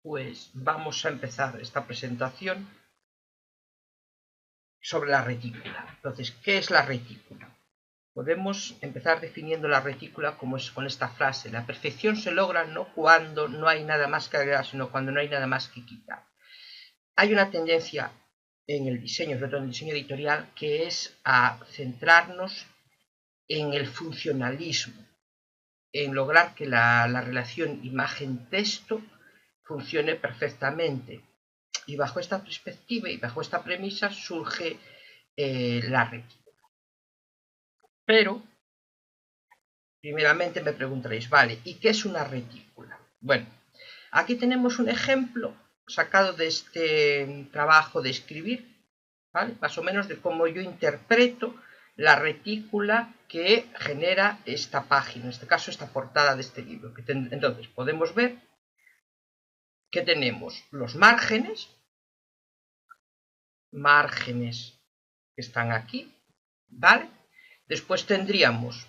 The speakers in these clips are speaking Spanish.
Pues vamos a empezar esta presentación sobre la retícula. Entonces, ¿qué es la retícula? Podemos empezar definiendo la retícula como es con esta frase: la perfección se logra no cuando no hay nada más que agregar, sino cuando no hay nada más que quitar. Hay una tendencia en el diseño, sobre todo en el diseño editorial, que es a centrarnos en el funcionalismo, en lograr que la relación imagen-texto funcione perfectamente. Y bajo esta perspectiva y bajo esta premisa surge la retícula. Pero, primeramente me preguntaréis, vale, ¿y qué es una retícula? Bueno, aquí tenemos un ejemplo sacado de este trabajo de escribir, ¿vale? Más o menos de cómo yo interpreto la retícula que genera esta página, en este caso esta portada de este libro. Entonces podemos ver que tenemos los márgenes que están aquí, ¿vale? Después tendríamos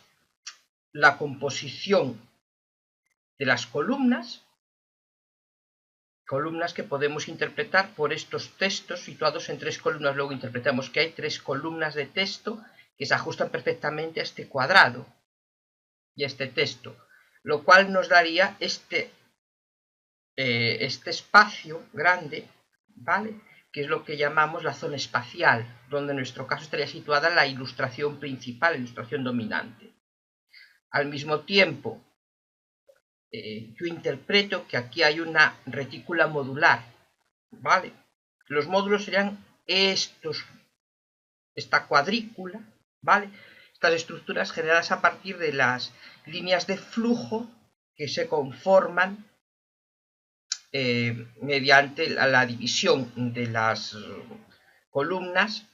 la composición de las columnas que podemos interpretar por estos textos situados en tres columnas. Luego interpretamos que hay tres columnas de texto que se ajustan perfectamente a este cuadrado y a este texto, lo cual nos daría este espacio grande, ¿vale? Que es lo que llamamos la zona espacial, donde en nuestro caso estaría situada la ilustración principal, la ilustración dominante. Al mismo tiempo, yo interpreto que aquí hay una retícula modular, ¿vale? Los módulos serían esta cuadrícula, ¿vale? Estas estructuras generadas a partir de las líneas de flujo que se conforman mediante la división de las columnas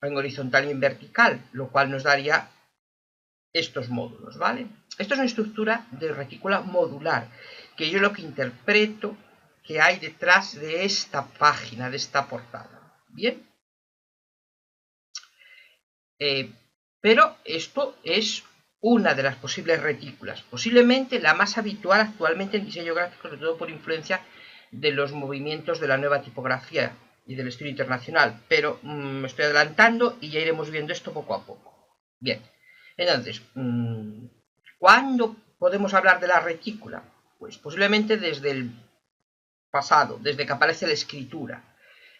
en horizontal y en vertical, lo cual nos daría estos módulos, ¿vale? Esto es una estructura de retícula modular, que yo lo que interpreto que hay detrás de esta página, de esta portada. ¿Bien? Pero esto es una de las posibles retículas, posiblemente la más habitual actualmente en diseño gráfico, sobre todo por influencia de los movimientos de la nueva tipografía y del estilo internacional, pero me estoy adelantando y ya iremos viendo esto poco a poco. Bien, entonces, ¿cuándo podemos hablar de la retícula? Pues posiblemente desde el pasado, desde que aparece la escritura.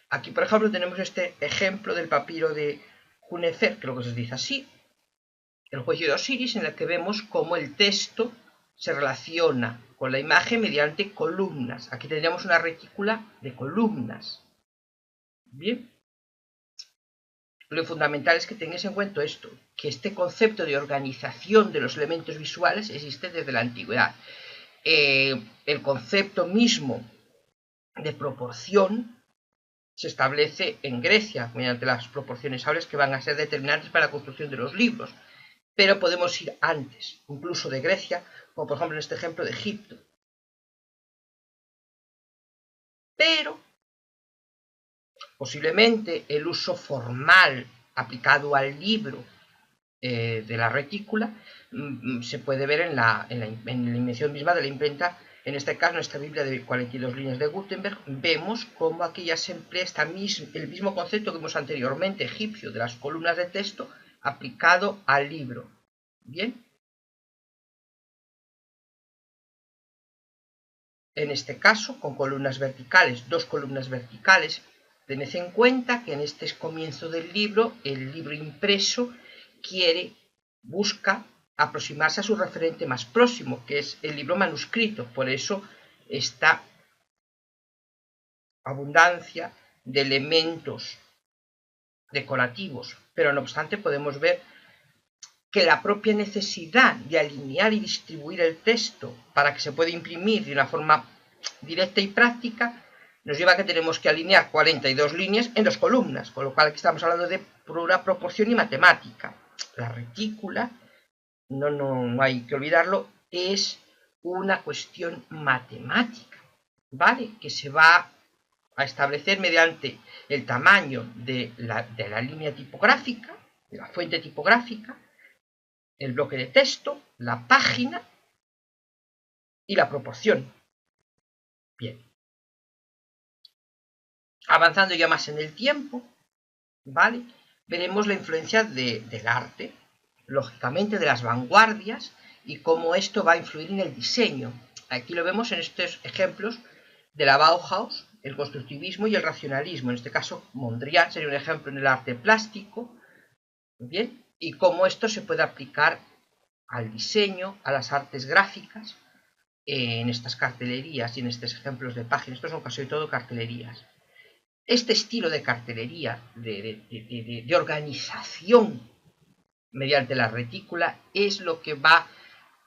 Aquí, por ejemplo, tenemos este ejemplo del papiro de Hunefer, creo que se dice así, el juicio de Osiris, en el que vemos cómo el texto se relaciona con la imagen mediante columnas. Aquí tendríamos una retícula de columnas. Bien. Lo fundamental es que tengáis en cuenta esto, que este concepto de organización de los elementos visuales existe desde la antigüedad. El concepto mismo de proporción se establece en Grecia mediante las proporciones áureas que van a ser determinantes para la construcción de los libros. Pero podemos ir antes, incluso de Grecia, como por ejemplo en este ejemplo de Egipto. Pero posiblemente el uso formal aplicado al libro de la retícula se puede ver en la invención misma de la imprenta. En este caso, en esta Biblia de 42 líneas de Gutenberg, vemos cómo aquí ya se emplea el mismo concepto que vimos anteriormente, egipcio, de las columnas de texto, aplicado al libro. Bien. En este caso, con columnas verticales, dos columnas verticales. Tened en cuenta que en este comienzo del libro, el libro impreso busca aproximarse a su referente más próximo, que es el libro manuscrito. Por eso esta abundancia de elementos decorativos. Pero no obstante podemos ver que la propia necesidad de alinear y distribuir el texto para que se pueda imprimir de una forma directa y práctica nos lleva a que tenemos que alinear 42 líneas en dos columnas, con lo cual aquí estamos hablando de pura proporción y matemática. La retícula, no hay que olvidarlo, es una cuestión matemática, ¿vale? Que se va a establecer mediante el tamaño de la línea tipográfica, de la fuente tipográfica, el bloque de texto, la página y la proporción. Bien. Avanzando ya más en el tiempo, ¿vale? Veremos la influencia del arte, lógicamente de las vanguardias, y cómo esto va a influir en el diseño. Aquí lo vemos en estos ejemplos de la Bauhaus, el constructivismo y el racionalismo. En este caso, Mondrian sería un ejemplo en el arte plástico, ¿bien? Y cómo esto se puede aplicar al diseño, a las artes gráficas, en estas cartelerías y en estos ejemplos de páginas. Estos son casi todo cartelerías. Este estilo de cartelería, de organización mediante la retícula, es lo que va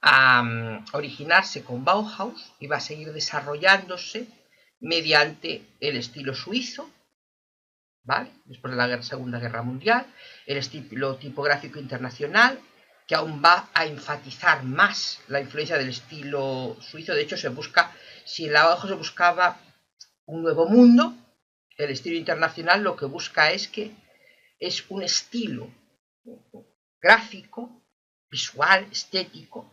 a originarse con Bauhaus y va a seguir desarrollándose mediante el estilo suizo, ¿vale? Después de la Segunda Guerra Mundial, el estilo tipográfico internacional, que aún va a enfatizar más la influencia del estilo suizo. De hecho, se busca, si en la Bauhaus se buscaba un nuevo mundo, el estilo internacional lo que busca es que es un estilo gráfico, visual, estético,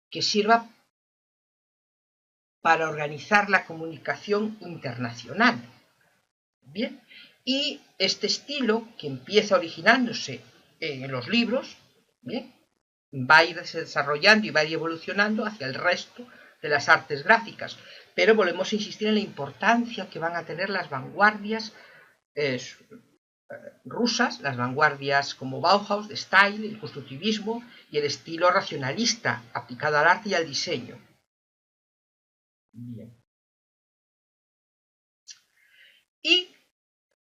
que sirva para organizar la comunicación internacional. Bien, y este estilo, que empieza originándose en los libros, bien, va a ir desarrollando y va a ir evolucionando hacia el resto de las artes gráficas. Pero volvemos a insistir en la importancia que van a tener las vanguardias rusas, las vanguardias como Bauhaus, de Style, el constructivismo y el estilo racionalista aplicado al arte y al diseño. Bien. Y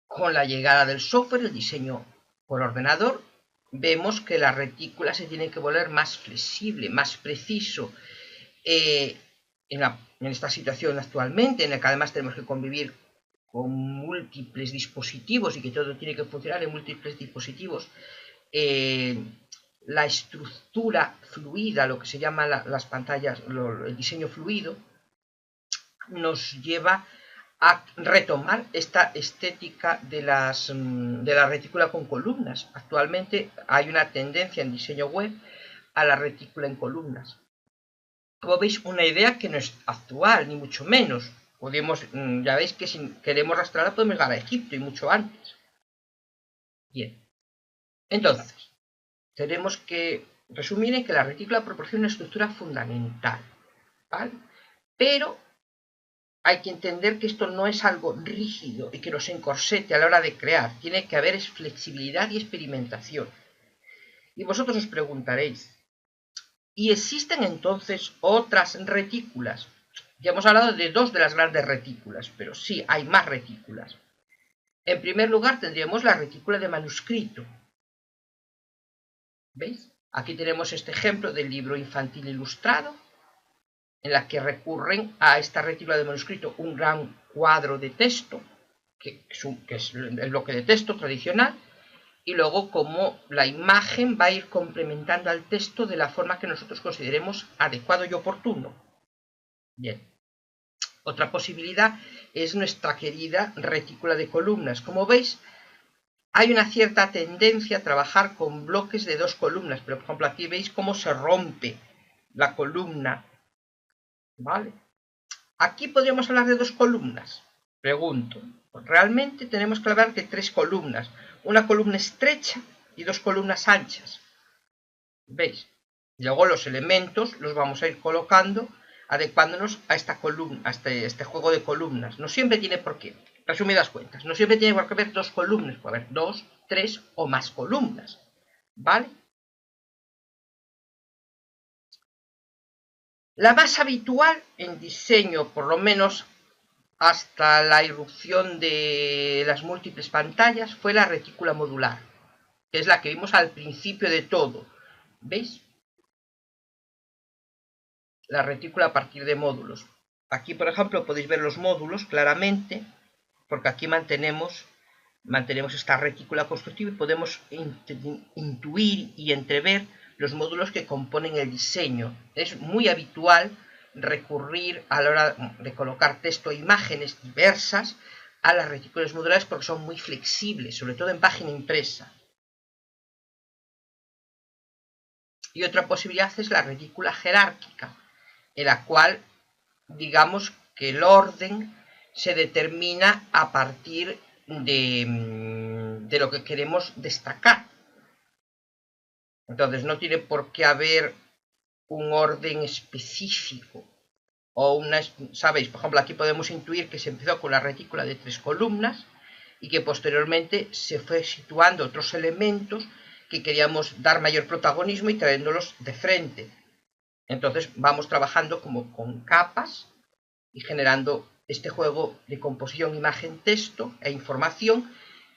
con la llegada del software, el diseño por ordenador, vemos que la retícula se tiene que volver más flexible, más preciso. En esta situación actualmente, en la que además tenemos que convivir con múltiples dispositivos y que todo tiene que funcionar en múltiples dispositivos, la estructura fluida, lo que se llama las pantallas, el diseño fluido, nos lleva a retomar esta estética de la retícula con columnas. Actualmente hay una tendencia en diseño web a la retícula en columnas. Como veis, una idea que no es actual, ni mucho menos. Ya veis que si queremos rastrarla podemos llegar a Egipto y mucho antes. Bien. Entonces, tenemos que resumir en que la retícula proporciona una estructura fundamental, ¿vale? Pero hay que entender que esto no es algo rígido y que nos encorsete a la hora de crear. Tiene que haber flexibilidad y experimentación. Y vosotros os preguntaréis, ¿y existen entonces otras retículas? Ya hemos hablado de dos de las grandes retículas, pero sí, hay más retículas. En primer lugar tendríamos la retícula de manuscrito. ¿Veis? Aquí tenemos este ejemplo del libro infantil ilustrado, en la que recurren a esta retícula de manuscrito un gran cuadro de texto, que es el bloque de texto tradicional, y luego cómo la imagen va a ir complementando al texto de la forma que nosotros consideremos adecuado y oportuno. Bien. Otra posibilidad es nuestra querida retícula de columnas. Como veis, hay una cierta tendencia a trabajar con bloques de dos columnas, pero por ejemplo aquí veis cómo se rompe la columna, ¿vale? Aquí podríamos hablar de dos columnas. Pregunto, realmente tenemos que hablar de tres columnas, una columna estrecha y dos columnas anchas. ¿Veis? Luego los elementos los vamos a ir colocando adecuándonos a esta columna, a este juego de columnas. No siempre tiene por qué, resumidas cuentas, no siempre tiene por qué haber dos columnas, puede haber dos, tres o más columnas, ¿vale? La más habitual en diseño, por lo menos hasta la irrupción de las múltiples pantallas, fue la retícula modular, que es la que vimos al principio de todo. ¿Veis? La retícula a partir de módulos. Aquí, por ejemplo, podéis ver los módulos claramente, porque aquí mantenemos esta retícula constructiva y podemos intuir y entrever los módulos que componen el diseño. Es muy habitual recurrir a la hora de colocar texto e imágenes diversas a las retículas modulares porque son muy flexibles, sobre todo en página impresa. Y otra posibilidad es la retícula jerárquica, en la cual digamos que el orden se determina a partir de lo que queremos destacar. Entonces no tiene por qué haber un orden específico o una, ¿sabéis? Por ejemplo, aquí podemos intuir que se empezó con la retícula de 3 columnas y que posteriormente se fue situando otros elementos que queríamos dar mayor protagonismo y trayéndolos de frente. Entonces vamos trabajando como con capas y generando este juego de composición, imagen, texto e información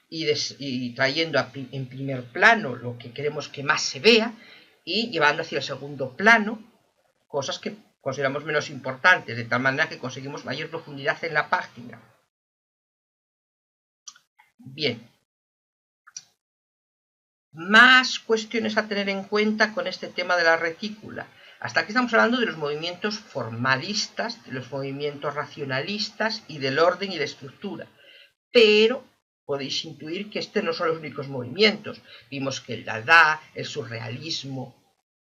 y trayendo en primer plano lo que queremos que más se vea y llevando hacia el segundo plano cosas que consideramos menos importantes, de tal manera que conseguimos mayor profundidad en la página. Bien. Más cuestiones a tener en cuenta con este tema de la retícula. Hasta aquí estamos hablando de los movimientos formalistas, de los movimientos racionalistas y del orden y la estructura. Pero podéis intuir que estos no son los únicos movimientos. Vimos que el Dada, el surrealismo,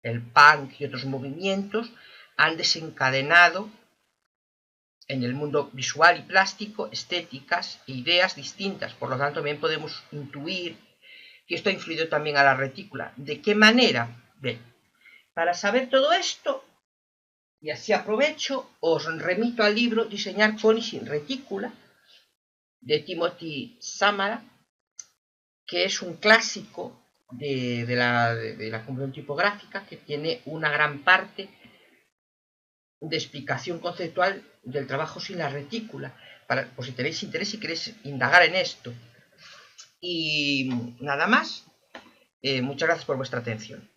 el punk y otros movimientos han desencadenado en el mundo visual y plástico estéticas e ideas distintas. Por lo tanto, también podemos intuir que esto ha influido también a la retícula. ¿De qué manera? Bien, para saber todo esto, y así aprovecho, os remito al libro Diseñar con y sin retícula, de Timothy Samara, que es un clásico de la comprensión tipográfica, que tiene una gran parte de explicación conceptual del trabajo sin la retícula, por si tenéis interés y queréis indagar en esto. Y nada más. Muchas gracias por vuestra atención.